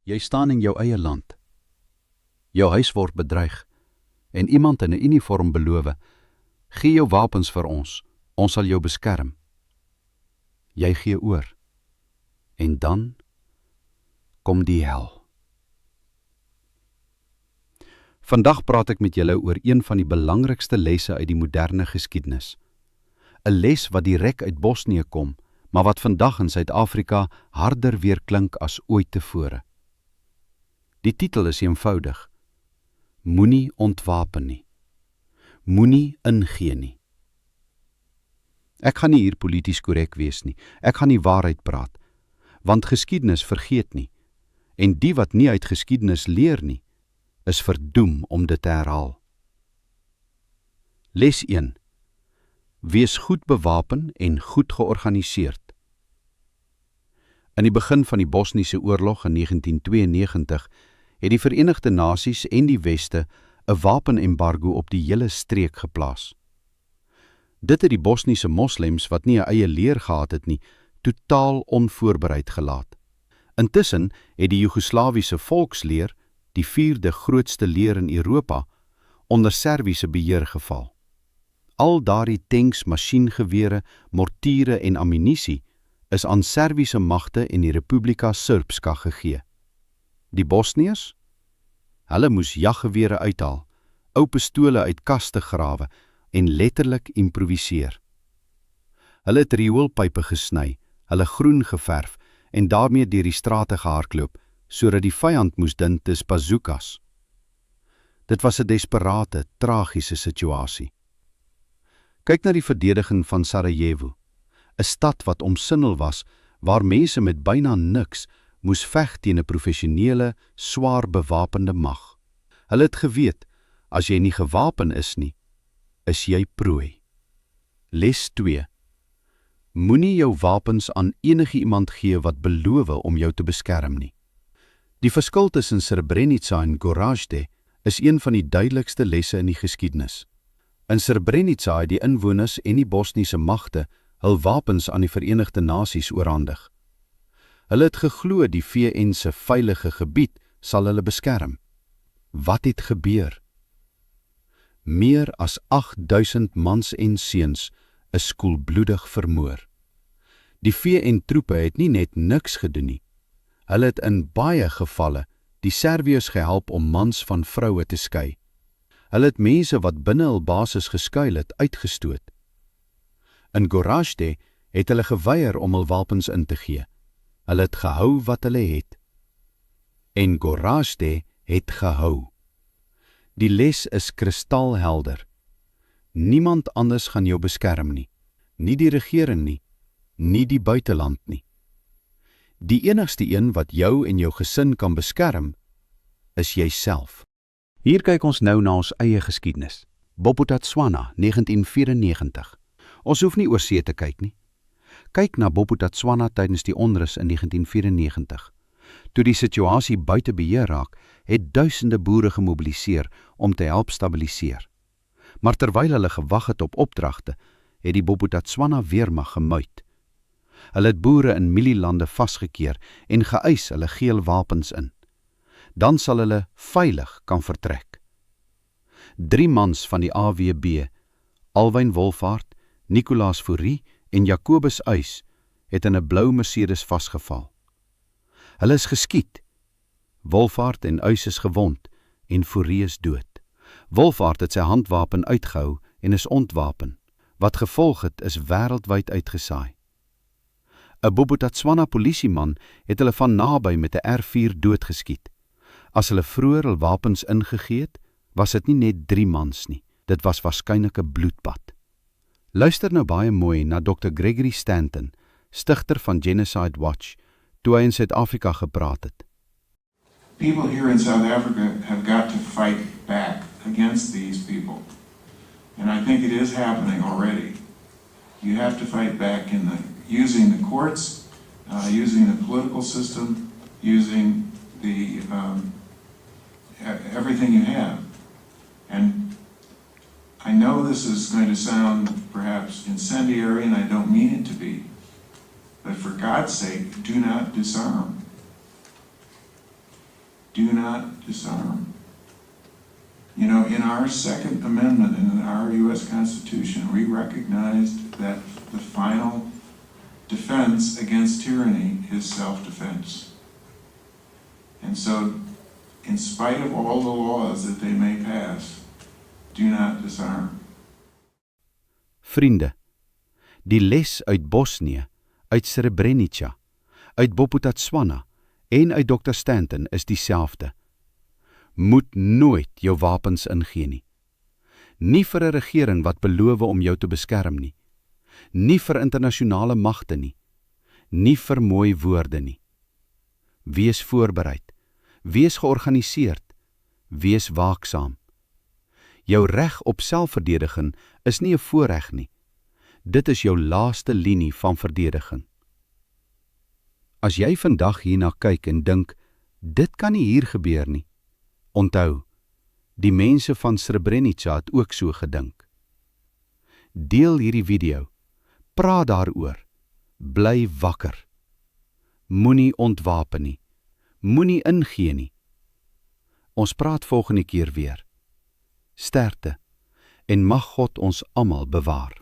Jy staan in jou eie land. Jou huis word bedreig en iemand in 'n uniform beloof, gee jou wapens vir ons sal jou beskerm. Jy gee oor. En dan kom die hel. Vandag praat ek met julle oor een van die belangrikste lesse uit die moderne geskiedenis. 'n Les wat direk uit Bosnië kom, maar wat vandag in Suid-Afrika harder weer klink as ooit tevore. Die titel is eenvoudig: Moenie ontwapen nie. Moenie ingee nie. Ek gaan nie hier polities korrek wees nie. Ek gaan nie waarheid praat, want geskiedenis vergeet nie, en die wat nie uit geskiedenis leer nie, is verdoem om dit te herhaal. Les 1. Wees goed bewapen en goed georganiseerd. In die begin van die Bosniese oorlog in 1992 het die Verenigde Nasies en die Weste 'n wapenembargo op die hele streek geplaas. Dit het die Bosniese moslems wat nie 'n eie leer gehad het nie, totaal onvoorbereid gelaat. Intussen het die Joegoslawiese volksleer, die 4de grootste leer in Europa, onder Serviese beheer geval. Al daardie tanks, masjiengewere, mortiere en ammunisie is aan Serviese magte en die Republika Srpska gegee. Die Bosniërs? Hulle moes jaggewere uithaal, ou pistole uit kaste grawe en letterlik improviseer. Hulle het rioolpype gesny, hulle groen geverf en daarmee deur die strate gehardloop, sodat die vyand moes dink dis bazookas. Dit was 'n desperate, tragiese situasie. Kyk na die verdediging van Sarajevo, 'n stad wat omsingel was, waar mense met byna niks moes veg teen 'n professionele, swaar bewapende mag. Hulle het geweet, as jy nie gewapen is nie, is jy prooi. Les 2. Moenie jou wapens aan enige iemand gee wat beloof om jou te beskerm nie. Die verskil tussen Srebrenica en Gorazde is een van die duidelikste lesse in die geskiedenis. In Srebrenica het die inwoners en die Bosniese magte hul wapens aan die Verenigde Nasies oorhandig. Hulle het geglo die VN se veilige gebied sal hulle beskerm. Wat het gebeur? Meer as 8000 mans en seuns is koelbloedig vermoor. Die VN-troepe het nie net niks gedoen nie. Hulle het in baie gevalle die Serviërs gehelp om mans van vroue te skei. Hulle het mense wat binne hul basis geskuil het, uitgestoot. In Gorazde het hulle geweier om hul wapens in te gee. Hulle het gehou wat hulle het. En Gorazde het gehou. Die les is kristalhelder. Niemand anders gaan jou beskerm nie. Nie die regering nie, nie die buiteland nie. Die enigste een wat jou en jou gesin kan beskerm, is jouself. Hier kyk ons nou na ons eie geskiedenis. Bophuthatswana, 1994. Ons hoef nie oor see te kyk nie. Kyk na Bophuthatswana tydens die onrus in 1994. Toe die situasie buite beheer raak, het duisende boere gemobiliseer om te help stabiliseer. Maar terwyl hulle gewag het op opdragte, het die Bophuthatswana weermag gemuit. Hulle het boere in mielielande vasgekeer en geëis hulle geel wapens in. Dan sal hulle veilig kan vertrek. 3 mans van die AWB, Alwyn Wolfaart, Nicolaas Fourie en Jacobus Uys, het in 'n blou Mercedes vasgeval. Hulle is geskiet. Wolfaart en Uys is gewond en Fourie is dood. Wolfaart het sy handwapen uitgehou en is ontwapen. Wat gevolg het, is wêreldwyd uitgesaai. 'n Bophuthatswana polisieman het hulle van naby met 'n R4 doodgeskiet. As hulle vroeër hul wapens ingegee het, was dit nie net 3 mans nie. Dit was waarskynlik 'n bloedbad. Luister nou baie mooi na Dr. Gregory Stanton, stigter van Genocide Watch, toe hy in Suid-Afrika gepraat het. People here in South Africa have got to fight back against these people. And I think it is happening already. You have to fight back using the courts, using the political system, using the everything you have. And I know this is going to sound perhaps incendiary, and I don't mean it to be, but for God's sake, do not disarm. Do not disarm. You know, in our Second Amendment in our U.S. Constitution, we recognized that the final defense against tyranny is self-defense. And so, in spite of all the laws that they may pass, do not disarm. Vriende, die les uit Bosnië, uit Srebrenica, uit Bophuthatswana en uit Dr. Stanton is dieselfde. Moet nooit jou wapens ingee nie. Nie vir 'n regering wat beloof om jou te beskerm nie. Nie vir internasionale magte nie. Nie vir mooi woorde nie. Wees voorbereid. Wees georganiseerd. Wees waaksaam. Jou reg op selfverdediging is nie 'n voorreg nie. Dit is jou laaste linie van verdediging. As jy vandag hierna kyk en dink, dit kan nie hier gebeur nie. Onthou, die mense van Srebrenica het ook so gedink. Deel hierdie video, praat daaroor, bly wakker. Moenie ontwapen nie, moenie ingee nie. Ons praat volgende keer weer. Sterkte en mag God ons almal bewaar.